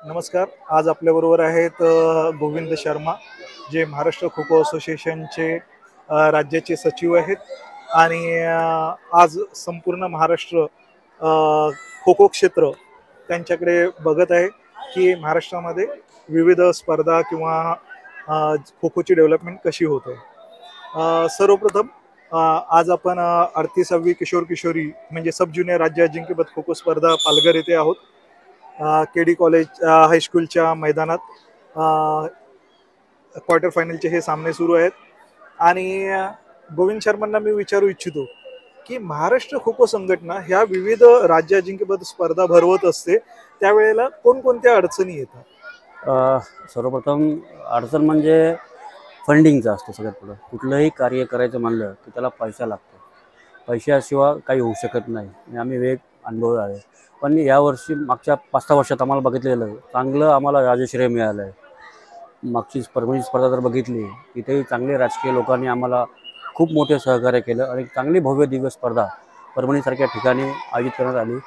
नमस्कार. आज आपल्याबरोबर आहेत गोविंद शर्मा, जे महाराष्ट्र खो खो असोसिएशनचे राज्याचे सचिव आहेत आणि आज संपूर्ण महाराष्ट्र खो खो क्षेत्र त्यांच्याकडे बघत आहे की महाराष्ट्रामध्ये विविध स्पर्धा किंवा खो खोची डेव्हलपमेंट कशी होते. सर्वप्रथम आज आपण 38वी किशोर किशोरी म्हणजे सब ज्युनियर राज्य अजिंक्यपद खो खो स्पर्धा पालघर येथे आहोत. केडी कॉलेज हायस्कूलच्या मैदानात क्वार्टर फायनलचे हे सामने सुरू आहेत आणि गोविंद शर्मांना मी विचारू इच्छितो की महाराष्ट्र खो खो संघटना ह्या विविध राज्य अजिंक्यपद स्पर्धा भरवत असते, त्यावेळेला कोणकोणत्या अडचणी येतात? सर्वप्रथम अडचण म्हणजे फंडिंगचा असतो. सगळ्यात पुढं कुठलंही कार्य करायचं म्हणलं की त्याला पैसा लागतो. पैशाशिवाय काही होऊ शकत नाही आणि आम्ही वेग अनुभव आहे. पण यावर्षी मागच्या 5-6 वर्षात आम्हाला बघितलेलं चांगलं आम्हाला राजश्रेय मिळालं आहे. मागची परभणी स्पर्धा जर बघितली तिथेही चांगले राजकीय लोकांनी आम्हाला खूप मोठे सहकार्य केलं आणि चांगली भव्य दिव्य स्पर्धा परभणीसारख्या ठिकाणी आयोजित करण्यात आली.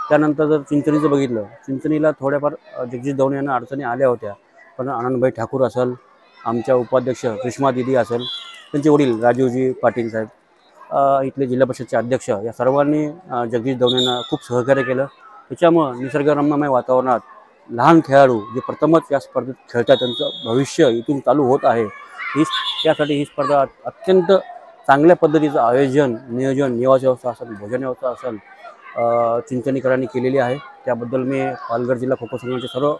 त्यानंतर जर चिंचणीचं बघितलं, चिंचणीला थोड्याफार जगदीश दवणे यांना अडचणी आल्या होत्या, पण आनंदभाई ठाकूर असेल, आमच्या उपाध्यक्ष रेश्मा दिदी असेल, त्यांचे वडील राजीवजी पाटील साहेब, इथले जिल्हा परिषदचे अध्यक्ष, या सर्वांनी जगदीश दवणेंना खूप सहकार्य केलं. त्याच्यामुळं निसर्गरम्यमय वातावरणात लहान खेळाडू जे प्रथमच या स्पर्धेत खेळतात त्यांचं भविष्य इथून चालू होत आहे. त्यासाठी ही स्पर्धा अत्यंत चांगल्या पद्धतीचं आयोजन, नियोजन, निवास व्यवस्था असेल, भोजन व्यवस्था असेल, चिंचणीकरांनी केलेली आहे. त्याबद्दल मी पालघर जिल्हा खो खो संघाचे सर्व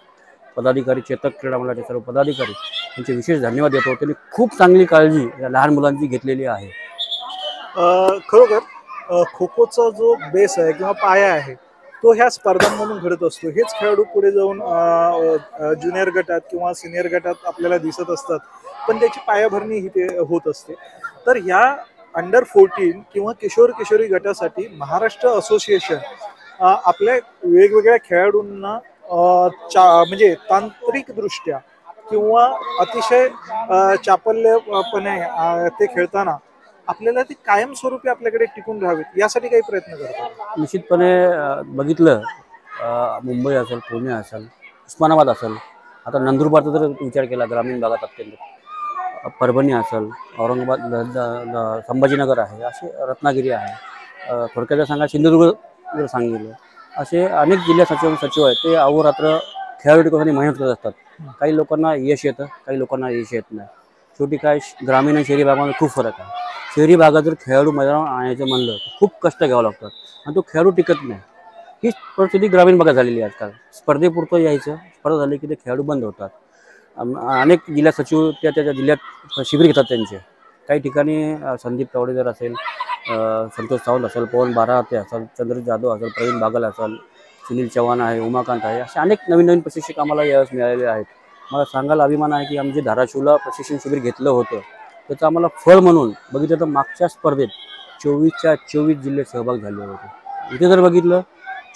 पदाधिकारी, चेतक क्रीडा मंडळाचे सर्व पदाधिकारी यांचे विशेष धन्यवाद देतो. त्यांनी खूप चांगली काळजी या लहान मुलांची घेतलेली आहे. खरोखर खो खोचा जो बेस आहे किंवा पाया आहे तो ह्या स्पर्धांमधून घडत असतो. हेच खेळाडू पुढे जाऊन ज्युनियर गटात किंवा सिनियर गटात आपल्याला दिसत असतात, पण त्याची पायाभरणी इथे होत असते. तर ह्या अंडर 14 किंवा किशोर किशोरी गटासाठी महाराष्ट्र असोसिएशन आपल्या वेगवेगळ्या खेळाडूंना म्हणजे तांत्रिकदृष्ट्या किंवा अतिशय चापल्यपणे ते खेळताना आपल्याला ते कायमस्वरूपी आपल्याकडे टिकून राहावेत यासाठी काही प्रयत्न करतात. निश्चितपणे बघितलं, मुंबई असेल, पुणे असेल, उस्मानाबाद असेल, आता नंदुरबारचा जर विचार केला ग्रामीण भागात अत्यंत, परभणी असेल, औरंगाबाद, संभाजीनगर आहे, असे रत्नागिरी आहे, थोडक्यात सांगा सिंधुदुर्ग जर सांगितलं, असे अनेक जिल्हा सचिव आहेत. ते अहोरात्र खेळाडू टिकवण्यासाठी मेहनत करत असतात. काही लोकांना यश येतं, काही लोकांना यश येत नाही. शेवटी काय, ग्रामीण आणि शहरी भागामध्ये खूप फरक आहे. शहरी भागात जर खेळाडू मैदानावर आणायचं म्हणलं तर खूप कष्ट घ्यावं लागतात आणि तो खेळाडू टिकत नाही. ही परिस्थिती ग्रामीण भागात झालेली आहे आजकाल. स्पर्धेपुरतं यायचं, स्पर्धा झाली की ते खेळाडू बंद होतात. अनेक जिल्हा सचिव त्या जिल्ह्यात शिबिर घेतात त्यांचे. काही ठिकाणी संदीप तावडे जर असेल, संतोष सावंत असेल, पवन बाराते असेल, चंद्र जाधव असेल, प्रवीण बागल असेल, सुनील चव्हाण आहे, उमाकांत आहे, असे अनेक नवीन नवीन प्रशिक्षक आम्हाला यावेळेस मिळालेले आहेत. मला सांगायला अभिमान आहे की आम्ही जे धाराशिवला प्रशिक्षण शिबिर घेतलं होतं त्याचं आम्हाला फळ म्हणून बघितलं तर मागच्या स्पर्धेत 24च्या 24 जिल्हे सहभाग झाले होते. इथे जर बघितलं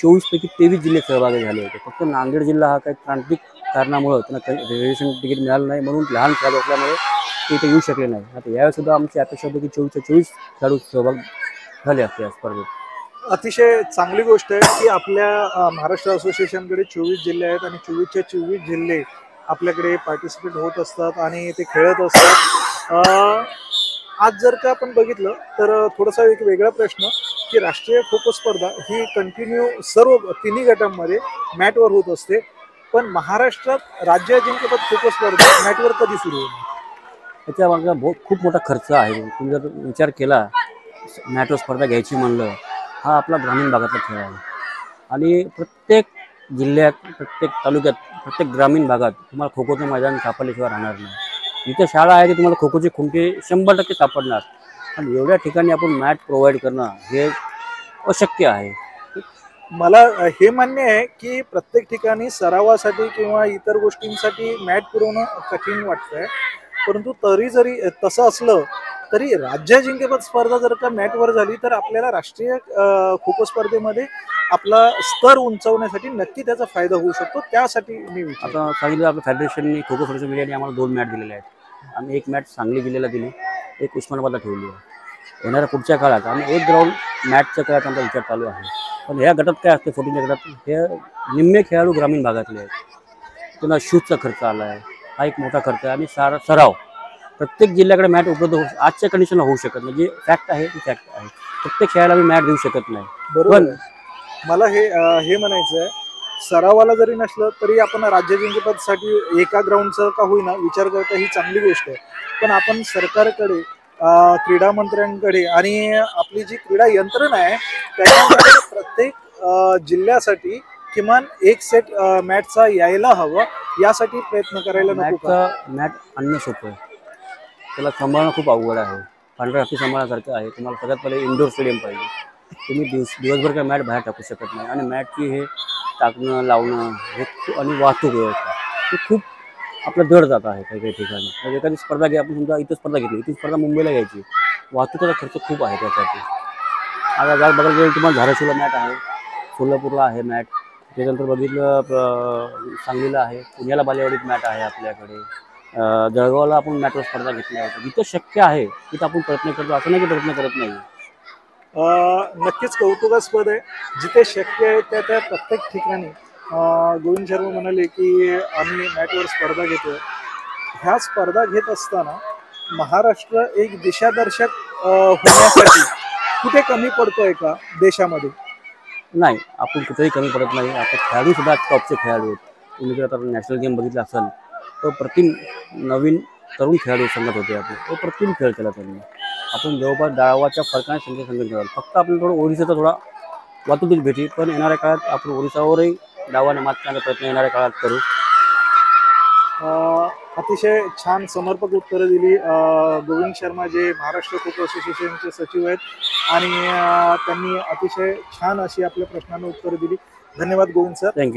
24 पैकी 23 जिल्हे सहभागी झाले होते. फक्त नांदेड जिल्हा हा काही तांत्रिक कारणामुळं त्यांना रिझर्वेशन तिकीट मिळालं नाही, म्हणून लहान खेळाडू असल्यामुळे ते इथे येऊ शकले नाही. आता यावेळेस सुद्धा आमची अपेक्षा होती की 24च्या 24 खेळाडू सहभाग झाले असते या स्पर्धेत. अतिशय चांगली गोष्ट आहे की आपल्या महाराष्ट्र असोसिएशनकडे 24 जिल्हे आहेत आणि 24च्या 24 जिल्हे आपल्याकडे पार्टिसिपेट होत असतात आणि ते खेळत असतात. आज जर का आपण बघितलं तर थोडासा एक वेगळा प्रश्न की राष्ट्रीय खो खो स्पर्धा ही कंटिन्यू सर्व तिन्ही गटांमध्ये मॅटवर होत असते, पण महाराष्ट्रात राज्य अजिंक्यपद खो खो स्पर्धा मॅटवर कधी सुरू होणार? त्याच्या मागं खूप मोठा खर्च आहे. तुम्ही जर विचार केला मॅटवर स्पर्धा घ्यायची म्हणलं, हा आपला ग्रामीण भागातला खेळ आहे आणि प्रत्येक जिल्ह्यात, प्रत्येक तालुक्यात, प्रत्येक ग्रामीण भागात तुम्हाला खो खोचं मैदान सापडल्याशिवाय राहणार नाही. जिथे शाळा आहे ते तुम्हाला खो खोचे खुंटे 100% सापडणार, आणि एवढ्या ठिकाणी आपण मॅट प्रोव्हाइड करणं हे अशक्य आहे. मला हे मान्य आहे की प्रत्येक ठिकाणी सरावासाठी किंवा इतर गोष्टींसाठी मॅट पुरवणं कठीण वाटतंय, परंतु तरी जरी तसं असलं तरी राज्य अजिंक्यपद स्पर्धा जर का मॅटवर झाली तर आपल्याला राष्ट्रीय खो खो स्पर्धेमध्ये आपला स्तर उंचावण्यासाठी नक्की त्याचा फायदा होऊ शकतो. त्यासाठी मी आता सांगितलं, आपल्या फेडरेशनने खो खो फेडरेशन मीडियाने आम्हाला 2 मॅट दिलेले आहेत. आम्ही एक मॅट सांगली जिल्ह्याला दिली, एक उस्मानाबादला ठेवली आहे. येणाऱ्या पुढच्या काळात आम्ही एक ग्राउंड मॅचचं करायचा आमचा विचार चालू आहे. पण ह्या गटात काय असते, 14च्या गटात हे निम्मे खेळाडू ग्रामीण भागातले आहेत. पुन्हा शूजचा खर्च आला आहे, हा एक मोठा खर्च आहे. आणि सराव प्रत्येक जिल्ह्याकडे मॅट उपलब्ध आजच्या कंडिशनला होऊ शकत नाही. जे फॅक्ट आहे ती फॅक्ट आहे. प्रत्येक खेळायला मी मॅट देऊ शकत नाही. बरोबर पण आहे. मला हे म्हणायचं आहे, सरावाला जरी नसलं तरी आपण राज्याजिंक्यपदासाठी एका ग्राउंडचा का होईना विचार करता ही चांगली गोष्ट आहे. पण आपण सरकारकडे, क्रीडा मंत्र्यांकडे आणि आपली जी क्रीडा यंत्रणा आहे त्याच्यामध्ये प्रत्येक जिल्ह्यासाठी किमान एक सेट मॅचचा यायला हवं, यासाठी प्रयत्न करायला नको का? मॅट आणणं सोपं आहे, त्याला सांभाळणं खूप अवघड आहे. पांढऱ्या हत्ती सांभाळण्यासारखं आहे. तुम्हाला सगळ्यात पहिले इंडोर स्टेडियम पाहिजे. तुम्ही दिवसभर काय मॅट बाहेर टाकू शकत नाही. आणि मॅटची हे टाकणं लावणं हे आणि वाहतूक व्यवस्था हे खूप आपलं जड जात आहे काही काही ठिकाणी. म्हणजे एखादी स्पर्धा घ्या, आपण समजा इथं स्पर्धा घेतली, ती स्पर्धा मुंबईला घ्यायची, वाहतुकीचा खर्च खूप आहे त्यासाठी. आता जर बघायला गेलं तुम्हाला धाराशिवला मॅट आहे, सोलापूरला आहे मॅट, त्याच्यानंतर बघितलं सांगलीला आहे, पुण्याला बालेवाडीत मॅट आहे आपल्याकडे, जळगावला आपण मॅटवर स्पर्धा घेतल्या होत्या. जिथं शक्य आहे तिथं आपण प्रयत्न करतो, असं नाही की प्रयत्न करत नाही. नक्कीच कौतुकास्पद आहे. जिथे शक्य आहे त्या प्रत्येक ठिकाणी गोविंद शर्मा म्हणाले की आम्ही मॅटवर स्पर्धा घेतोय. ह्या स्पर्धा घेत असताना महाराष्ट्र एक दिशादर्शक होण्यासाठी कुठे कमी पडतोय का देशामध्ये? नाही, आपण कुठेही कमी पडत नाही. आता खेळाडू सुद्धा टॉपचे खेळाडू आहेत. तुम्ही जर आता नॅशनल गेम बघितला असेल तर प्रतिम नवीन तरुण खेळाडू संघात होते आपले, तो प्रतिम खेळ केला त्यांनी. आपण जवळपास डावाच्या फरकाने संघ खेळाल. फक्त आपण थोडं ओडिशाचा थोडा वाहतुकीची भेटी, पण येणाऱ्या काळात आपण ओडिशावरही डावाने मात करण्याचा प्रयत्न येणाऱ्या काळात करू. अतिशय छान समर्पक उत्तरं दिली गोविंद शर्मा, जे महाराष्ट्र खो खो असोसिएशनचे सचिव आहेत, आणि त्यांनी अतिशय छान अशी आपल्या प्रश्नांना उत्तरं दिली. धन्यवाद गोविंद सर. थँक्यू.